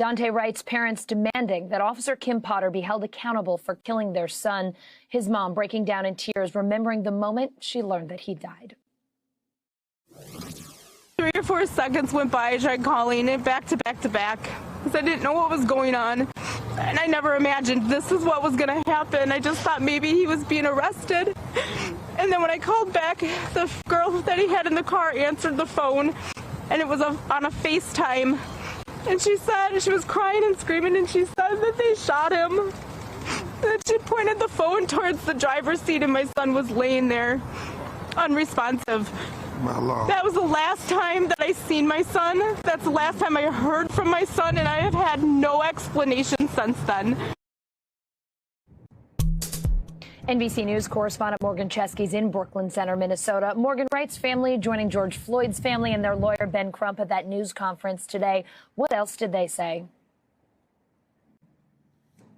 Daunte Wright's parents demanding that Officer Kim Potter be held accountable for killing their son. His mom breaking down in tears, remembering the moment she learned that he died. 3 or 4 seconds went by. I tried calling it back to back to back because I didn't know what was going on. And I never imagined this is what was going to happen. I just thought maybe he was being arrested. And then when I called back, the girl that he had in the car answered the phone, and it was on a FaceTime. And she said, she was crying and screaming, and she said that they shot him. And she pointed the phone towards the driver's seat, and my son was laying there, unresponsive. My Lord. That was the last time that I seen my son. That's the last time I heard from my son, and I have had no explanation since then. NBC News correspondent Morgan Chesky's in Brooklyn Center, Minnesota. Morgan, Wright's family joining George Floyd's family and their lawyer Ben Crump at that news conference today. What else did they say?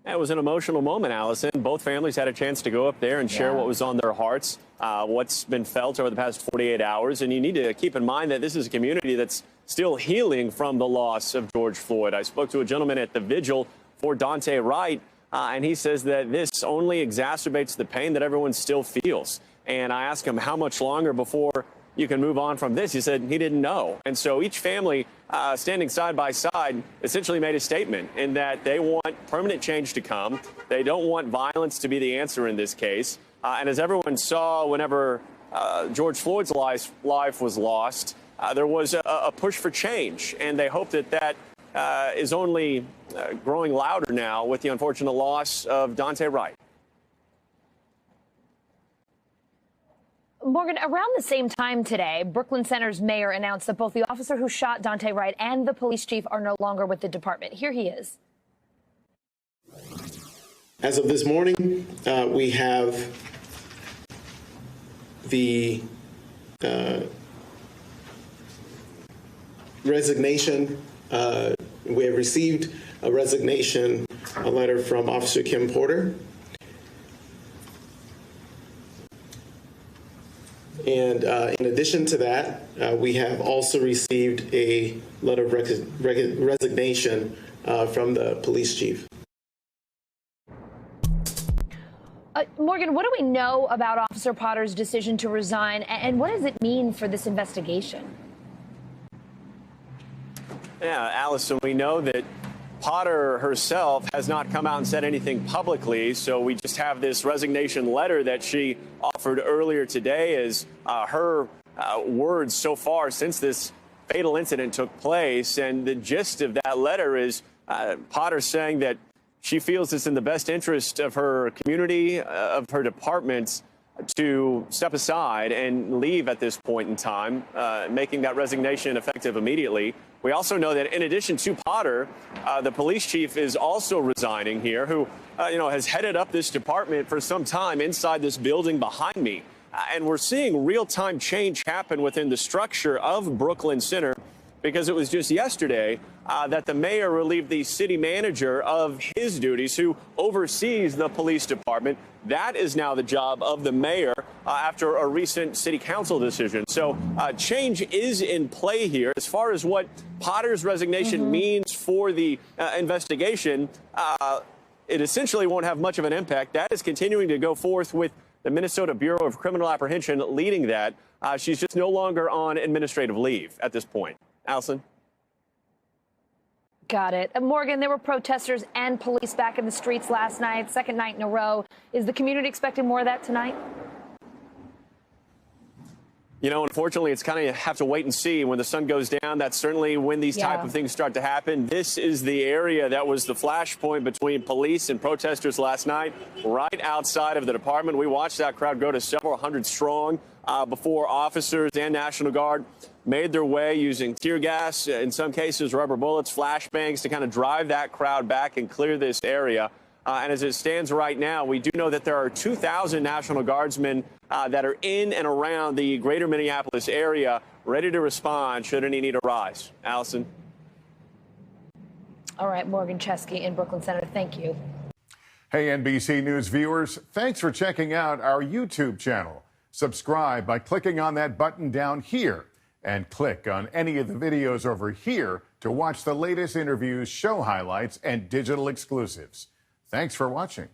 It was an emotional moment, Allison. Both families had a chance to go up there and share what was on their hearts, what's been felt over the past 48 hours. And you need to keep in mind that this is a community that's still healing from the loss of George Floyd. I spoke to a gentleman at the vigil for Daunte Wright, and he says that this only exacerbates the pain that everyone still feels. And I asked him how much longer before you can move on from this. He said he didn't know. And so each family standing side by side essentially made a statement in that they want permanent change to come. They don't want violence to be the answer in this case. And as everyone saw whenever George Floyd's life was lost, there was a push for change. And they hope that that is only growing louder now with the unfortunate loss of Daunte Wright. Morgan, around the same time today, Brooklyn Center's mayor announced that both the officer who shot Daunte Wright and the police chief are no longer with the department. Here he is. As of this morning, we have the resignation. We have received a resignation, a letter from Officer Kim Porter. And in addition to that, we have also received a letter of resignation from the police chief. Morgan, what do we know about Officer Potter's decision to resign, and what does it mean for this investigation? Yeah, Allison, we know that Potter herself has not come out and said anything publicly, so we just have this resignation letter that she offered earlier today as her words so far since this fatal incident took place. And the gist of that letter is Potter saying that she feels it's in the best interest of her community, of her departments, to step aside and leave at this point in time, making that resignation effective immediately. We also know that in addition to Potter, the police chief is also resigning here, who has headed up this department for some time inside this building behind me. And we're seeing real-time change happen within the structure of Brooklyn Center, because it was just yesterday that the mayor relieved the city manager of his duties, who oversees the police department. That is now the job of the mayor after a recent city council decision. So change is in play here. As far as what Potter's resignation means for the investigation, it essentially won't have much of an impact. That is continuing to go forth with the Minnesota Bureau of Criminal Apprehension leading that. She's just no longer on administrative leave at this point. Allison? Got it. Morgan, there were protesters and police back in the streets last night, second night in a row. Is the community expecting more of that tonight? You know, unfortunately, it's kind of have to wait and see. When the sun goes down, that's certainly when these type of things start to happen. This is the area that was the flashpoint between police and protesters last night, right outside of the department. We watched that crowd go to several hundred strong before officers and National Guard made their way using tear gas, in some cases rubber bullets, flashbangs to kind of drive that crowd back and clear this area. And as it stands right now, we do know that there are 2,000 National Guardsmen that are in and around the greater Minneapolis area ready to respond should any need arise. Allison? All right, Morgan Chesky in Brooklyn Center. Thank you. Hey, NBC News viewers, thanks for checking out our YouTube channel. Subscribe by clicking on that button down here and click on any of the videos over here to watch the latest interviews, show highlights, and digital exclusives. Thanks for watching.